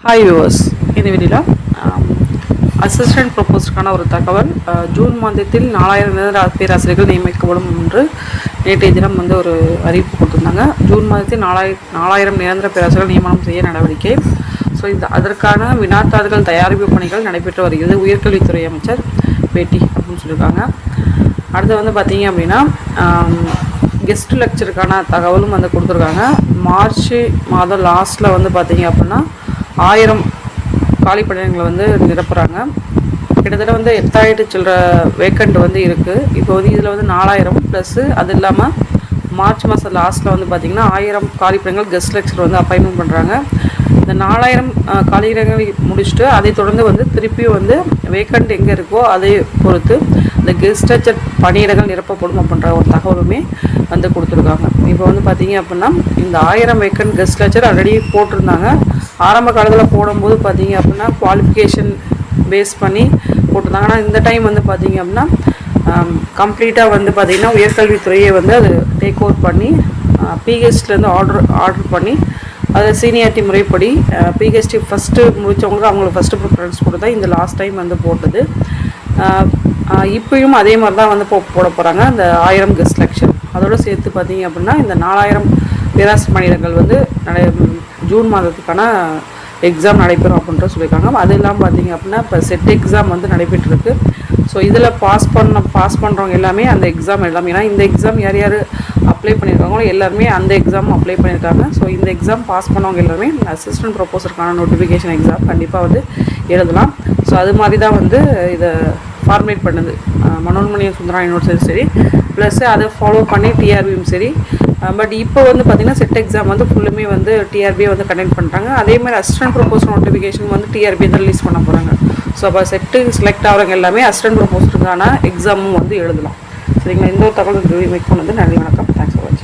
Hi viewers, இந்த வீடியோவில் assistant ப்ரொபோஸ்டுக்கான ஒரு தகவல். ஜூன் மாதத்தில் 4000 பேராசிரியர்கள் நியமிக்கப்படும் என்று நேற்றைய தினம் ஒரு அறிவிப்பு கொடுத்துருந்தாங்க. ஜூன் மாதத்தில் 4000 நிரந்தர பேராசிரியர்கள் நியமனம் செய்ய நடவடிக்கை. ஸோ அதற்கான வினாத்தாள்கள் தயாரிப்பு பணிகள் நடைபெற்று வருகிறது. உயர்கல்வித்துறை அமைச்சர் பேட்டி அப்படின்னு சொல்லியிருக்காங்க. அடுத்து பார்த்தீங்க அப்படின்னா கெஸ்ட் லெக்சருக்கான தகவலும் கொடுத்துருக்காங்க. மார்ச் மாதம் லாஸ்ட்டில் பார்த்தீங்க அப்படின்னா 1000 காலி பணியிடங்களை நிரப்புகிறாங்க. கிட்டத்தட்ட 8000 சில்லற வேக்கண்ட் இருக்குது. இப்போ இதில் 4000 ப்ளஸ்ஸு அது இல்லாமல் மார்ச் மாதம் லாஸ்ட்டில் பார்த்திங்கன்னா 1000 காலி பணிகள் கெஸ்ட் லெக்சர் அப்பாயின்மெண்ட் பண்ணுறாங்க. இந்த 4000 காலியிடங்கள் முடிச்சுட்டு அதை தொடர்ந்து திருப்பியும் வேக்கண்ட் எங்கே இருக்கோ அதை பொறுத்து இந்த கெஸ்ட் லெக்சர் பணியிடங்கள் நிரப்பப்படும் அப்படின்ற ஒரு தகவலுமே கொடுத்துருக்காங்க. இப்போ பார்த்திங்க அப்படின்னா இந்த 1000 வேக்கண்ட் கெஸ்ட் லெக்சர் ஆல்ரெடி போட்டிருந்தாங்க. ஆரம்ப காலத்தில் போடும்போது பார்த்திங்க அப்படின்னா குவாலிஃபிகேஷன் பேஸ் பண்ணி போட்டிருந்தாங்க. ஆனால் இந்த டைம் பார்த்திங்க அப்படின்னா கம்ப்ளீட்டாக பார்த்திங்கன்னா உயர்கல்வித்துறையை அது டேக் ஓவர் பண்ணி பிஹெச்டிலேருந்து ஆர்டர் பண்ணி அதை சீனியாரிட்டி முறைப்படி பிஹெச்டி ஃபஸ்ட்டு முடித்தவங்களுக்கு அவங்களுக்கு ஃபஸ்ட்டு ப்ரிஃபரன்ஸ் கொடுத்தா இந்த லாஸ்ட் டைம் போட்டது. இப்போயும் அதே மாதிரி தான் போட போகிறாங்க அந்த 1000 கெஸ்ட் லெக்சர். அதோடு சேர்த்து பார்த்திங்க அப்படின்னா இந்த 4000 பேராசிரியர் பணியிடங்கள் ஜூன் மாதத்துக்கான எக்ஸாம் நடைபெறும் அப்படின்ற சொல்லியிருக்காங்க. அது இல்லாமல் பார்த்திங்க அப்படின்னா இப்போ செட் எக்ஸாம் நடைபெற்றிருக்கு. ஸோ இதில் பாஸ் பண்ணுறவங்க எல்லாமே அந்த எக்ஸாம் எல்லாமே, ஏன்னா இந்த எக்ஸாம் யார் யார் அப்ளை பண்ணியிருக்காங்களோ எல்லாருமே அந்த எக்ஸாம் அப்ளை பண்ணியிருக்காங்க. ஸோ இந்த எக்ஸாம் பாஸ் பண்ணவங்க எல்லாருமே அசிஸ்டன்ட் ப்ரொபோசருக்கான நோட்டிஃபிகேஷன் எக்ஸாம் கண்டிப்பாக எழுதலாம். ஸோ அது மாதிரி தான் இதை ஃபார்மேட் பண்ணுது மனோன்மணி சுந்தரா யூனிவர்சிட்டி சரி, ப்ளஸ் அதை ஃபாலோ பண்ணி டிஆர்பியும் சரி. பட் இப்போ பார்த்திங்கன்னா செட் எக்ஸாம் ஃபுல்லுமே டிஆர்பியை கண்டக்ட் பண்ணுறாங்க. அதேமாதிரி assistant professor notification TRB release பண்ண போகிறாங்க. ஸோ அப்போ செட்டு செலக்ட் ஆகிறவங்க எல்லாமே அசிஸ்டன்ட் ப்ரொபோசருக்கான எக்ஸாமும் எழுதலாம். சரிங்களா? இந்த ஒரு தகவல் மேக் பண்ணது நன்றி, வணக்கம், தேங்க்ஸ் ஃபார் வாட்சிங்.